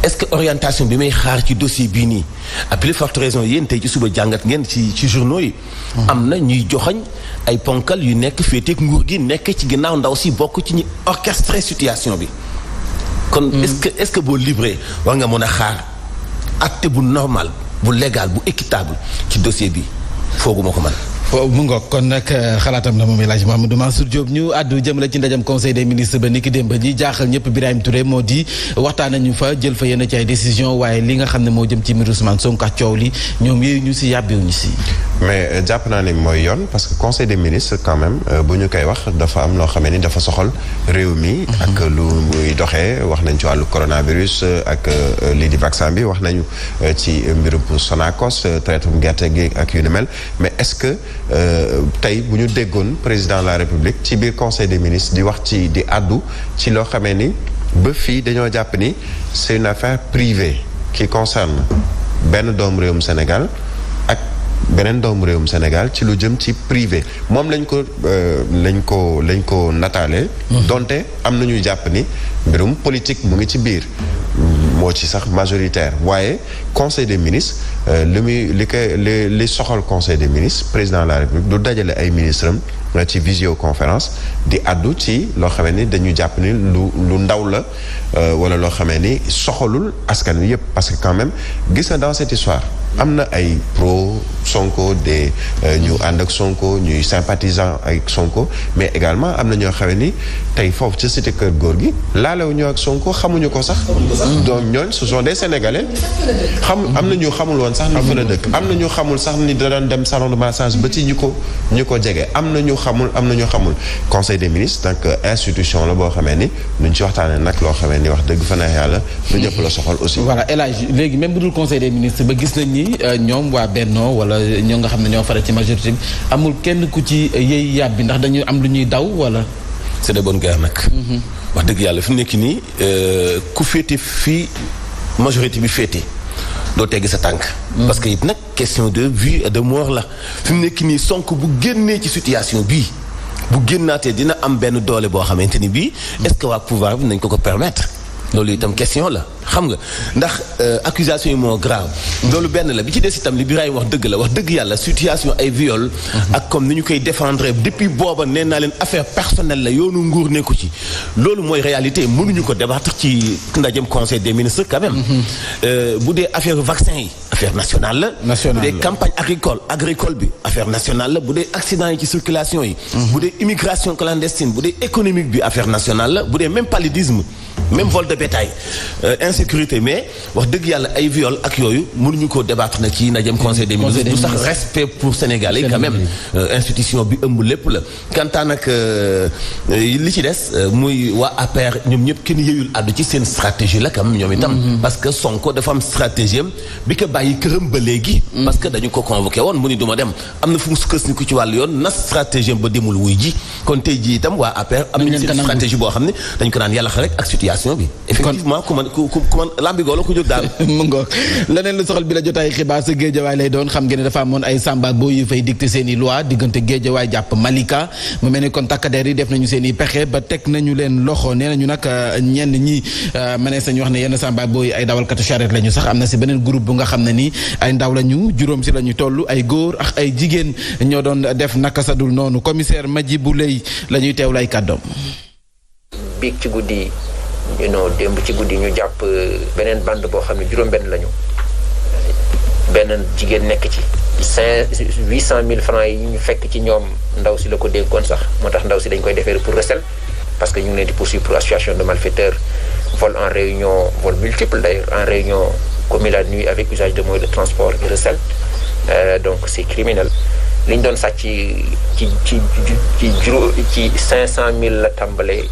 est-ce que orientation bi may xaar ci dossier bii nii à plus forte raison yéen tey ci suba jàngat ngeen ci journaux yi. am na ñuy joxañ ay ponkal yu nekk féeteeg nguur gi nekk ci ginnaaw ndaw si bokk ci ñi orchestré situation bi. kon est-ce que boo libre war nga mën a xaar acte bu normal bu légal bu équitable ci dossier bi fooguma ko man. mu ngoog kon nag xalaatam la moom El Hadj Mouhamadou Mansour Diop ñu àddu jëmale ci ndajam conseil des ministres ba niki démb ji jaaxal ñëpp Birahim Touré moo di waxtaan nañu fa jël fa yenn ci ay décision waaye li nga xam ne moo jëm ci mbiru Ousmane Sonko ak coow li ñoom yooyu ñu si yàbbiwuñu si. mais jàpp naa ne mooy yoon parce que conseil des ministres quand même bu ñu koy wax dafa am loo xamee ni dafa soxal réew mi. ak lu muy doxee wax nañ ci wàllu coronavirus ak lii di vaccin bi wax nañu ci mbirum Sonacos traitum gerte gi ak yu ni mel mais est-ce que. tey bu ñu déggoon président de la république ci biir conseil des ministres di wax ci di àddu ci loo xamee ni ba fii dañoo jàpp ni c'est une affaire privée qui concerne benn doomu réewum Sénégal ak beneen doomu réewum Sénégal ci lu jëm ci privé moom lañ ko nataale donte am na ñuy jàpp ni mbirum politique mu ngi ci biir moo ci sax majoritaire waaye conseil des ministres li soxal conseil des ministres président de la république du dajale ay ministres am ci visioconférence di addu ci loo xamee ni dañu jàpp ni lu ndaw la wala loo xamee ni soxalul askan wi yëpp parce que quand même gis na dans cette histoire am na ay pro Sonko des ñu ànd ak Sonko ñuy sympathisant ak Sonko mais également am na ñoo xamee ni tey foofu ci cité Kër Góor gi laalewu ñu ak Sonko xamuñu ko sax donc ñooñ ce sont des Sénégalais am na ñu xamul woon sax ni fa la dëkk am na ñu xamul sax ni da doon dem salon de massage ba ci ñu ko jege am na ñu xamul conseil des ministres donc institution la boo xamee ni nuñ ci waxtaanee nag loo xamee ni wax dëgg fa neex yàlla lu ñëpp la soxal aussi. voilà El Hadj léegi même bu dul conseil des ministres ba gis nañ ni ñoom waa Benno wala ñoo nga xam ne ñoo faral ci majorité bi amul kenn ku ci yëy yàbbi ndax dañu am lu ñuy daw wala. c'est de bonne guerre nag. wax dëgg yàlla fi mu nekk nii ku féete fii majorité bi féete doo teggi sa tànk. parce que it nag question de vie et de mort la fi mu nekk nii Sonko bu génnee ci situation bii bu génnaatee dina am benn doole boo xamante ni bii. est-ce que waa pouvoir bi nañ ko permettre. loolu itam question la xam nga ndax accusation yi moo grave loolu benn la bi ci des itam li Birahim wax dëgg yàlla situation ay viol ak comme ni ñu koy défendre depuis booba nee naa leen affaire personnelle la yoonu nguur nekku ci loolu mooy réalité mënuñu ko débattre ci ndajem conseil des ministres quand même bu dee affaire vaccin yi affaire nationale la bu dee campagne agricole bi affaire nationale la bu dee accident yi ci circulation yi bu dee immigration clandestine bu dee économique bi affaire nationale la bu dee même paludisme même vol de bétail insécurité mais wax dëgg yàlla ay viol ak yooyu mënuñu ko débattre na ci ndajem conseil des ministres du sax respect pour Sénégalais quand même institution bi ëmb lépp la kantaan nag li ci des muy waa APR ñoom ñëpp kenn yëyul àddu ci seen stratégie la kam ñoom itam parce que Sonko dafa am stratégie am bi ko bàyyi këram ba léegi parce que dañu ko convoqué woon mu ni duma dem am na fu mu sukkandiku ci wàllu yoon na stratégie am ba demul wuy ji kon tey ji itam waa APR am nañu seen stratégie boo xam ne dañ ko naan yàlla rek ak situation bi effectivement ku man lambigo la ku jóg daal. mu ngoog leneen lu soxal bi la jotaay xibaar sa géejawaay lay doon xam ngeen ne dafa amoon ay samba boo yu fay dicté seen i loi diggante géejawaay jàpp Malika mu mel ni kon takkadeer yi def nañu seen i pexe ba teg nañu leen loxo nee nañu nag ñenn ñi mënees nañu wax ne yenn samba boo yi ay dawalkatu charrette lañu sax am na si beneen groupe bu nga xam ne ni ay ndaw lañu juróom si lañu toll ay góor ak ay jigéen ñoo doon def naka sadul noonu commissaire Madjibou Lay la ñuy teewlu ay kàddoom. biig ci guddi démb ci guddi ñu jàpp beneen bande boo xam ne juróom-benn lañu benn jigéen nekk ci 800 000 francs yi ñu fekk ci ñoom ndaw si la ko dénkoon sax moo tax ndaw si dañ koy defeere pour recel parce que ñu ngi leen di poursuivre pour association de malfaiteurs vol en réunion vol multiple d'ailleurs en réunion commis la nuit avec usage de moyens de transport et recel donc c'est criminel li ñu doon sàcc ci 500 000 la tàmbalee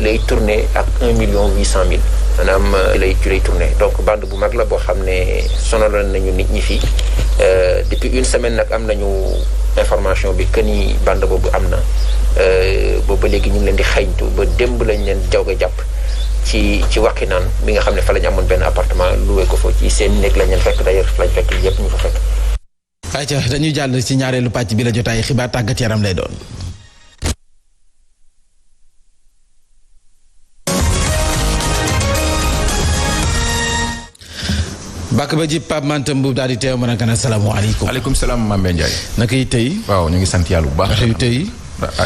lay tourné ak 1 800 000 maanaam lay tourné donc bande bu mag la boo xam ne sonaloon nañu nit ñi fii depuis une semaine nag am nañu information bi que ni bande boobu am na boobu ba léegi ñu ngi leen di xañtu ba démb lañ leen jaww jàpp ci Wakhinane bi nga xam ne fa la ñu amoon benn appartement loué ko fa ci seen néeg lañ leen fekk d'ailleurs lañ fekk yëpp ñu fa fekk. ayca dañuy jàll ci ñaareelu pàcc bi la jotaay xibaar tàggat yaram lay doon. bàkk ba ji Pape Mante Mbow daal di teew mën a gën a salaamaaleykum. maaleykum salaam Mame Ndiaye. naka yi tey. waaw ñu ngi sant yàlla bu baax. yu tey.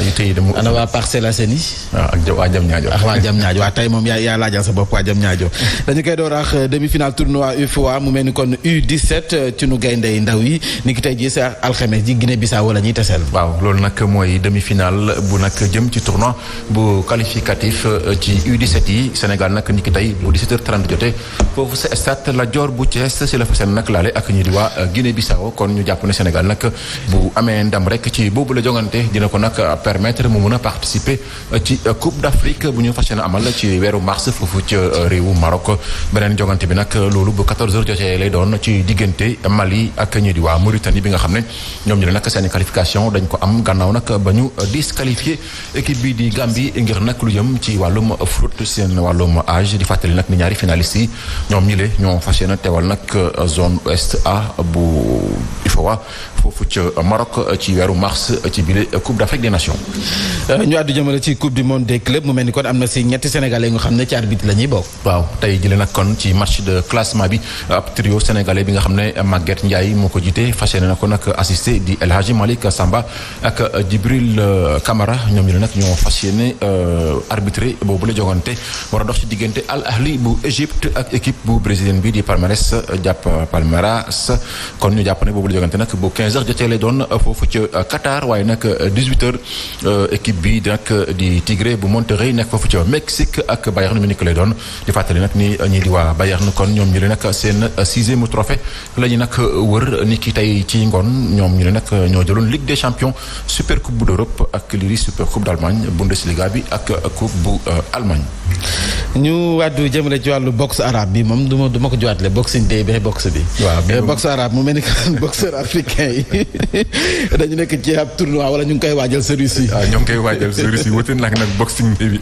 yu tey dama. ana waa Parcelles Assainies. waaw ak waa Jam Ñaajo. ak waa Jam Ñaajo waa tey moom yaa laajal sa bopp waa Jam Ñaajo. dañu koy door ak demi-finale tournoi UFOA mu mel ni kon U17 ci nu gaynde ndaw yi ni ki tey jii sa alxames ji Guinée Bissau wala ñuy taseel. waaw loolu nag mooy demi-finale bu nag jëm ci tournoi bu qualificatif ci U17 yi Sénégal nag ni ki tey bu 17h30 jotee foofu sa stade Lat Dior bu Thiès si la fa seen nag laale ak ñi di waa Guinée Bissau kon ñu jàpp ne Sénégal nag bu amee ndam rek ci boobu la jongante dina ko nag permettre mu mën a participer ci Coupe d'Afrique bu ñu fas yéene amal ci weeru mars foofu ci réewu Maroc beneen jongante bi nag loolu bu 14h jotee lay doon ci diggante Mali ak ñi di waa Mauritanie bi nga xam ne ñoom ñu ne nag seen qualification dañ ko am gannaaw nag ba ñu disqualifié équipe bi di Gambie ngir nag lu jëm ci wàllum foot seen wàllum âge di fàttali nag ni ñaari finalistes yi ñoom ñi le ñoo fas yéene teewal nag zone ouest A bu UFOA foofu ci Maroc ci weeru mars ci bile Coupe d'Afrique des Nations. ñu àddu jëmale ci coupe du monde des clubs mu mel ni kon am na si ñetti sénégalais nga xam ne ci arbitre la ñuy bokk. waaw tey jëlee nag kon ci match de classement bi ab trio sénégalais bi nga xam ne Maguette Ndiaye moo ko jiite fas yéene na ko nag assisté di El Hadji Malick Samba ak Djibril Camara ñoom ñu ne nag ñoo fas yéene arbitré boobu la jogante war a dox ci diggante Al Ahli bu Égypte ak équipe bu brésilien bi di Palmeiras kon ñu jàpp ne boobu la jogante nag bu 15h jotee lay doon foofu ca Qatar waaye nag 18h équipe bi nag di Tigre bu Monterrey nekk foofu ca Mexique ak Bayern Munich lay doon di fàttali nag ni ñii di waa Bayern kon ñoom ñu ne nag seen 6e trophée la ñu nag wër ni ki tey ci ngoon ñoom ñu ne nag ñoo jëloon Ligue des champions Super Coupe d'Europe ak lii di Super Coupe d'Allemagne Bundesliga bi ak Coupe bu Allemagne. ñu wàddu jëmale ci wàllu boxe arabe bi moom du ma ko joxaatlee boxing day ba boxe bi. waaw boxe arabe mu mel ni que boxeur africain yi dañu nekk ci ab tournoi wala ñu ngi koy waajal sa Russie. waaw ñoo ngi koy waajal sa Russie wuute nag boxing day bi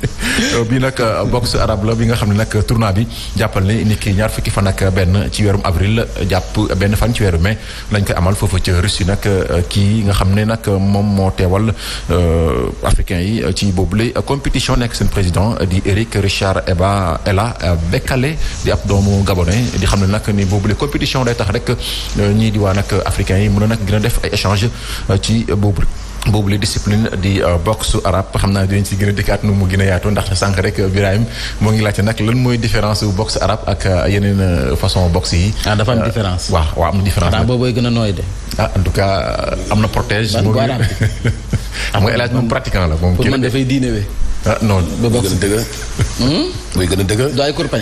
bii nag boxe arabe la bi nga xam ne nag tournoi bi jàppal ne ni ki ñaar fukki fan ak benn ci weerum avril jàpp benn fan ci weeru mai lañ koy amal foofu ci Russie nag kii nga xam ne nag moom moo teewal africain yi ci boobule compétition nekk seen président di Éric Richard Ella Bekale di ab doomu gabonais di xam ne nag ni boobule compétition day tax rek ñii di waa nag africains yi mën a nag gën a def ay échange ci boobu la discipline di boxe arabe xam naa dinañ ci gën a dikkaat nu mu gën a yaatu ndax sànq rek Birahim moo ngi laajte nag lan mooy différence bu boxe arabe ak yeneen façon boxe yi. dafa am différence. waaw am na différence. arabe boobu gën a nooy de. en tout cas am na protège. ban arabe xam nga El Hadj moom pratiquant la moom. pour man dafay diinewee. non. ba boxe gën a dëgër. muy gën a dëgër. du ay kurpañ.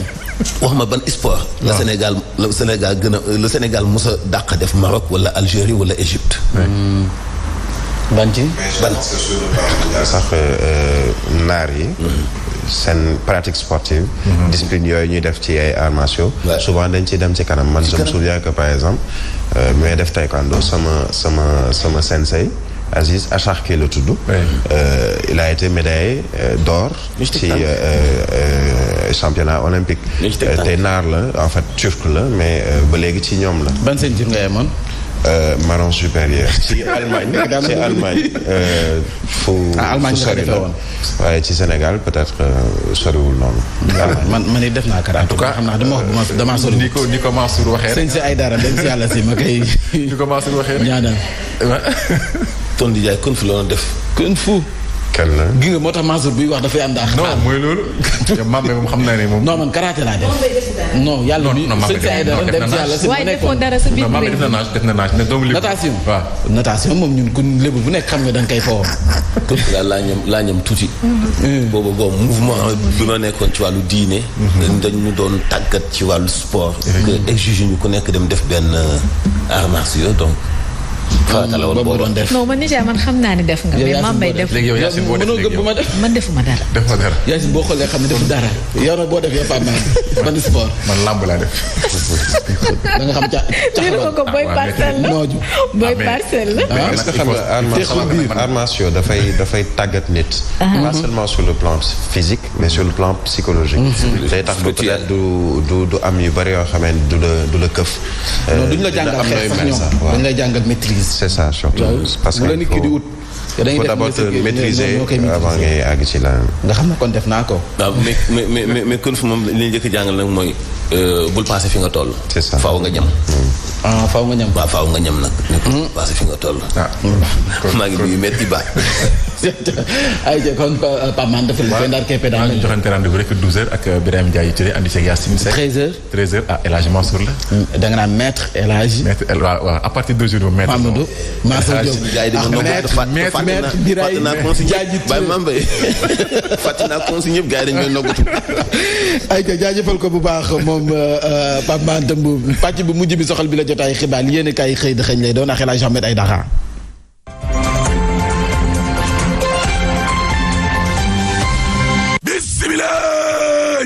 wax ma ban sport. la Sénégal gën a le Sénégal mos a dàq def Maroc wala Algérie wala Égypte. ban ci ban. sax naar yi. seen pratique sportive. discipline yooyu ñuy def ci ay arts martiaux. souvent dañ ciy dem ci kanam man je me souviens que par exemple. mais def taekwondo sama sensei Aziz Acharké la tudd. Il a été médaillé d'or ci championnat olympique. te naar la en fait turc la mais ba léegi ci ñoom la. ban ceinture nga yemoon. marron supérieur ci Allemagne fu sori la waaye ci Sénégal peut-être soriwul noonu. man it def naa karaté. en tout cas xam naa dama sori. ni ko Mansour waxee. sëñ si ay dara dem si yàlla si ma koy. ni ko Mansour waxee. ñaanal. ton di jaay kung fu la def. kung fu. kan la. gi nga moo tax Mansour buy wax dafay am daa. non mooy loolu. maam moom xam naa ne moom. non man karaté laa def. non yàlla bi sëñ si ay dara dem si yàlla si waaye defoon dara sa biir maam def na naaj ne doomu lébu. natation waaw natation moom ñun ku lébu bu nekk xam nga da nga koy fowoo. kung fu daal laa ñam tuuti. boobu mouvement bi ma nekkoon ci wàllu diine. dañu doon tàggat ci wàllu sport. que exige ñu ku nekk dem def benn arts martiaux donc. boobu doon def. non man déjà man xam naa ne def nga. mais maam may def léegi yow Yacine boo def léegi yow man defuma dara. defuma dara. Yacine boo xoolee xam ne defu dara. yow nag boo defee Pape man sport. man làmb laa def. da nga xam ca ko booy parcelle la. booy parcelle la. mais est-ce que xam nga arts martiaux dafay tàggat nit. pas seulement sur le plan physique mais sur le plan psychologique. day tax ba peut-être du am yu bari yoo xamee du la këf. non duñ la jàngal xeex sax ñoom dañ lay jàngal maîtrise. c'est ça surtout parce que faut d'abord te maîtriser avant ngay àgg ci la. nga xam ne kon def naa ko. waaw mais kon fu moom li ñu njëkk a jàngal nag mooy bul passé fi nga toll. c'est ça faaw nga ñam. faaw nga ñam. waaw faaw nga ñam nag. bul passé fi nga toll. maa ngi nuyu métti ba. ayca kon Pape Man dafa la koy ndar keppe daal. ñu joxante rendez-vous rek 12h ak Birame Ndiaye Touré andi ceeg Yacine Seck. 13h ah El Hadj Mansour la. da nga naan maître El Hadj. maître waaw à partir de jour maître. Mamadou Mansour Diop maître Biraye fàtte naa consigne yëpp gars yi dañu may noggatu. ayca jaajëfal ko bu baax moom Pape Man Tëmb pàcc bu mujj bi soxal bi la jotaay xibaar yéen kay xëy da xëñ lay doon ak El Hadj Ahmed Aïdara.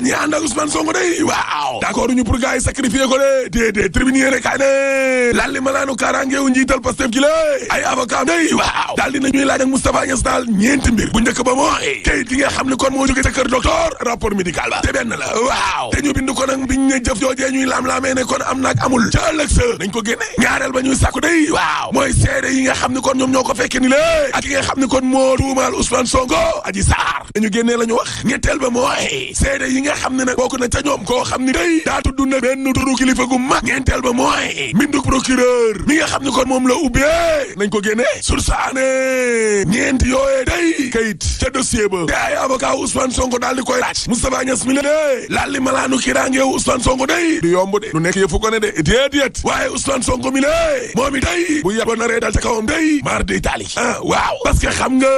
ñi ànd ak Ousmane Sonko day waaw d'accord ñu pour gars yi sacrifier ko de déedéet tribune yéene kaay ne lalli malaanu kaaraangeewu njiital Pastef gi la ay avocat day waaw daal dina ñuy laaj ak Moustapha Niasse daal ñeenti mbir bu njëkk ba mooy kayit gi nga xam ne kon moo jóge ca kër docteur rapport médical ba te benn la waaw te ñu bind ko nag biñ ne jëf joojee ñuy laam-laamee ne kon am naag amul ca ëllëg sa nañ ko génne ñaareel ba ñuy sàkku day waaw mooy seede yi nga xam ne kon ñoom ñoo ko fekke ni la ak yi nga xam ne kon moo tuumaal Ousmane Sonko Adji Sarr dañu génnee la ñu wax ñetteel ba mooy seede yi nga xam ne nag bokk na ca ñoom koo xam ni day daa tudd na benn turu kilifa gu mag ñeenteel ba mooy mbinduk procureur mi nga xam ne kon moom la ubbee nañ ko génne sursaane ñeent yooyee day kayit ca dossier ba te ay avocat Ousmane Sonko daal di koy laaj Moustapha Niasse mi la de laal li malaanu kirangeewu Ousmane Sonko day du yomb de lu nekk yëfu ko ne de déedéet waaye Ousmane Sonko mi la moom i day bu yàggoon na ree dal ca kawam day mar day taali waaw parce que xam nga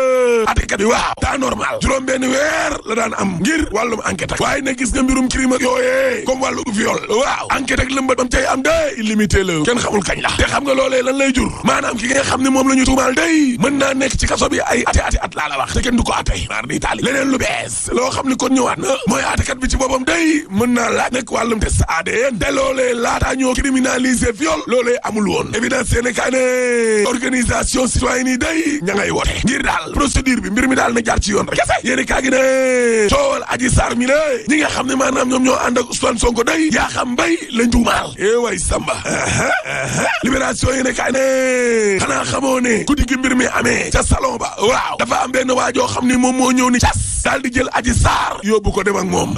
atekat bi waaw taa normal juróom benn weer la daan am ngir wàllum enquête ak waaye nag gis nga mbirum crime ak yooyee comme wàllu viol waaw enquête ak lëmbat bam cay am day illimité la kenn xamul kañ la te xam nga loolee lan lay jur maanaam ki nga xam ne moom la ñu tuumaal day mën naa nekk ci kaso bi ay ati at laa la wax te kenn du ko atay mar day taali leneen lu bees loo xam ni kon ñëwaat na mooy atekat bi ci boppam day mën naa laaj nag wàllum test ADN te loolee laataa ñoo criminaliser viol loolee amul woon évidence Sénégal ne organisation citoyenne yi day ña ngay wote ngir daal procédure bi mbir mi daal na jaar ci yoon rek kese yéeni kaa gi ne coowal Adji Sarr mi la ñi nga xam ne maanaam ñoom ñoo ànd ak Ousmane Sonko day yaa xam mbay lañ tuumaal way samba libération yéene kaa ne xanaa xamoo ne guddi gi mbir mi amee ca salon ba waaw dafa am benn waajoo xam ni moom moo ñëw ni cas daal di jël Adji Sarr yóbbu ko dem ak moom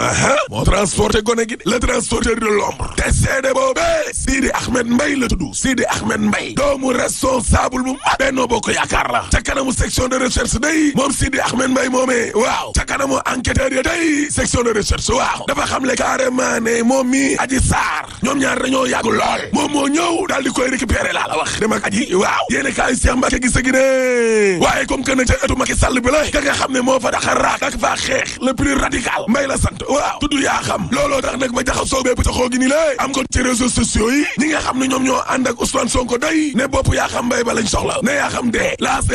moo transporté gone gi le transporteur de l'ombre te seede boobee Sidi Ahmed Mbaye la tudd Sidi Ahmed Mbaye doomu responsable bu mag Benno Bokk Yaakaar la ca kanamu section de recherche day moom Sidi Ahmed Mbaye moomee waaw ca kanamu enquêteur ya day section de recherche waaw dafa xamle carrément ne moom mi Adji Sarr ñoom ñaar dañoo yàgg lool moom moo ñëw daal di koy récupérer laa la wax dem ak Adji waaw yéene kaay Cheikh Mbacké gis gi ne waaye comme que nag ca ëttu Macky Sall bi la ka nga xam ne moo fa daxa raak ak yàgg faa xeex le plus radical mbay la sant waaw tudd yaa xam looloo tax nag ma jaxasoo bee pëtaxoo gi ni lée am ko ci réseaux sociaux yi ñi nga xam ne ñoom ñoo ànd ak Ousmane Sonko day ne bopp yaa xam mbay ba lañ soxla ne yaa xam dee laas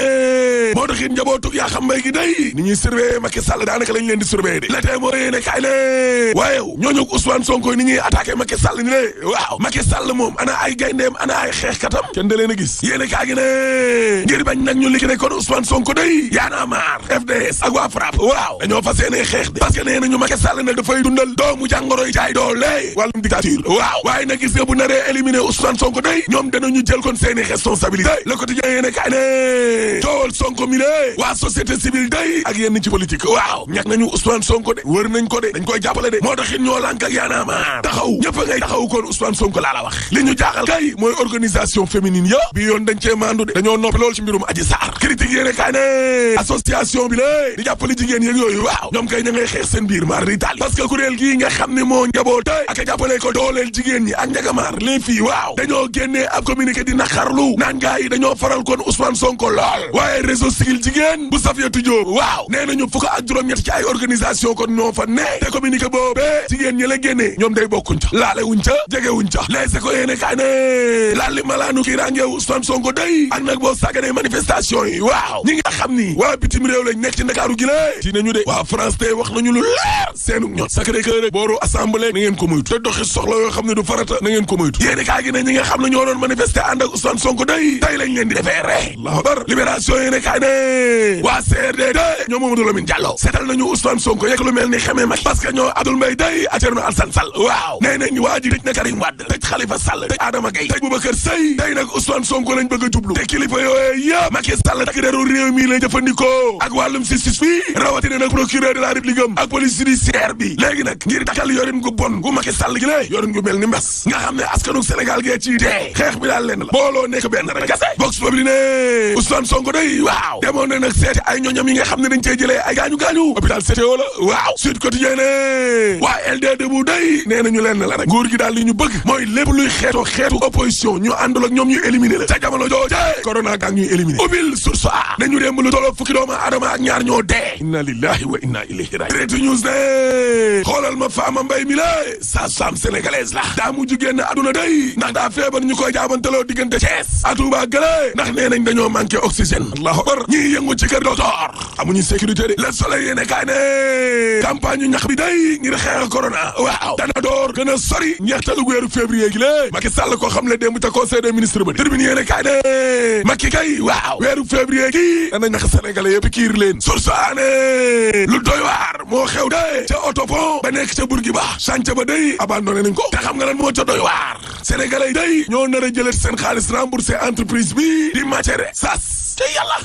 moo taxit njabootug yaa xam mbay gi day ni ñuy surveiller Macky Sall daanaka lañ leen di surveiller de la tey moo yéene kaay ne waaye ñooñu Ousmane Sonko ni ñuy attaqué Macky Sall ni lée waaw Macky Sall moom ana ay gayndeem ana ay xeexkatam kenn da leen a gis yéene kaay gi ne ngir bañ nag ñu liggéey kon Ousmane Sonko day yaana maar FDS ak waa FRAPP waaw dañoo fas yéene xeex de parce que nee nañu Macky Sall ne dafay dundal doomu jàngoroy jaay doole wàllum dictature waaw waaye nag gis nga bu naree éliminer Ousmane Sonko day ñoom danañu jël kon seeni responsabilité le quotidien yéene kaay ne coowal Sonko mi lée waa société civile day ak yenn ci politique waaw ñàkk nañu Ousmane Sonko de wër nañ ko de dañ koy jàppale de moo taxit ñoo lànk ak yaana maar taxaw ñëpp a ngay taxaw kon Ousmane Sonko laa la wax li ñu jaaxal kay mooy organisation féminine ya bi yoon dañ cee maandu de dañoo noppi loolu ci mbirum Adji Sarr critique yéene kaay ne association bi lée di jàppale jigéen yeeg yooyu waaw ñoom kay ña ngay xeex seen biir maar di taali parce que kuréel gii nga xam ne moo njaboote ak a jàppale ko dooleel jigéen ñi ak njagamaar les filles waaw dañoo génnee ab communiqué di naqarlu naan gaa yi dañoo faral kon Ousmane Sonko lool waaye réseau sigil jigéen bu Safiatou Diop waaw nee nañu fukk ak juróom-ñett ci ay organisation kon ñoo fa ne te communiqué boobee jigéen ñi la génnee ñoom day bokkuñ ca laale wuñ ca jege wuñ ca les ko yéene kaay ne laal li malaanu kii rangeew Ousmane Sonko day ak nag boo sàgganee manifestation yi waaw ñi nga xam ni waa bitim réew lañ nekk ci Ndakaaru gi la ci nañu de waa France te wax nañu lu leer seenu ñoon Sacré-Cœur rek booru assemblée na ngeen ko moytu te doxi soxla yoo xam ne du farata na ngeen ko moytu yéene kaay gi ne ñi nga xam ne ñoo doon manifester ànd ak Ousmane Sonko day tey lañ leen di defee rek Allahu akbar libération yéene kaay ne waa CRD ñoo Mamadou Lamine Diallo seetal nañu Ousmane Sonko yegg lu mel ni xamee mag parce que ñoo Abdoul Mbaye day ak Thierno Alassane Sall waaw nee nañ waa ji tëj na Karim Wade tëj Khalifa Sall tëj Adama Gaye tëj Boubacar Seye tey nag Ousmane Sonko lañ bëgg a jublu te kilifa yooyu yëpp Macky Sall tak deru réew mi lay jëfandikoo ak wàllum justice fii rawatina nag procureur de la République ak police judiciaire bi léegi nag ngir dakal yorin gu bon gu Macky Sall gi lée yorin gu mel ni mbas nga xam ne askanu Sénégal gee ci dee xeex bi daal lenn la booloo nekk benn rek kese Vox Populi ne Ousmane Sonko day waaw demoon na nag seeti ay ñoñam yi nga xam ne dañ cey jëlee ay gaañu-gaañu hôpital CTO la waaw Sud Quotidien ne waa LD Debout day nee nañu lenn la rek nguur gi daal li ñu bëgg mooy lépp luy xeetu opposition ñu àndul ak ñoom ñu éliminer la ca jamono jooje corona gaak ñuy éliminer ubbil source a nañu démb lu tolloog fukki doomu aadama ak ñaar ñoo dee inna lillahi wa inna ilayhi raji'un Direct News ne xoolal ma Fama Mbaye mi la sage-femme sénégalaise la daa mujj génn aduna day ndax daa feebar ñu koy jaabantaloo diggante Thiès ak Touba gële ndax nee nañ dañoo manqué oxygène allahu akbar ñii yëngu ci kër docteur amuñu sécurité de Le Soleil yéene kaay ne campagne ñax bi day ngir xeex corona waaw dana door gën a sori ñeextalu weeru février gi lée Macky Sall ko xam le démb ca conseil des ministres ba Tribune yéene kaay ne Macky kay waaw weeru février gi dana ñax sénégalais yëpp kiir leen source aane lu doy waar moo xew de ca autopont ba nekk ca Bourguiba chantier ba day abandonné nañ ko te xam nga lan moo ca doy waar sénégalais day ñoo nar a jëlee seen xaalis remboursé entreprise bi di matière sas ca yàlla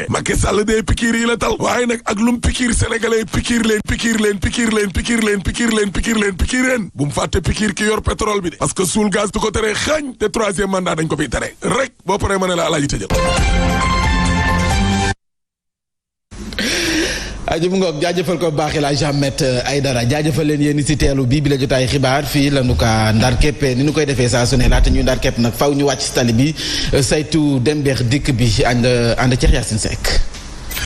Macky Sall de pikiir yi la tal waaye nag ak lum pikiir sénégalais pikiir leen bu mu fàtte pikiir ki yor pétrole bi de parce que suul gaz du ko tere xañ te troisième mandat dañ ko fiy tere rek boo paree ma ne la alaaji tëjal ajum ngoog jaajëfal ko baax la Ahmed Aïdara jaajëfal leen yéen ci teelu bi la jotaay xibaar fii la nu ka ndar képpe ni nu koy defee saa su ne laata ñuy ndar képp nag faw ñu wàcc ci tali bi saytu dem beex dikk bi ànd ceex Yacine Seck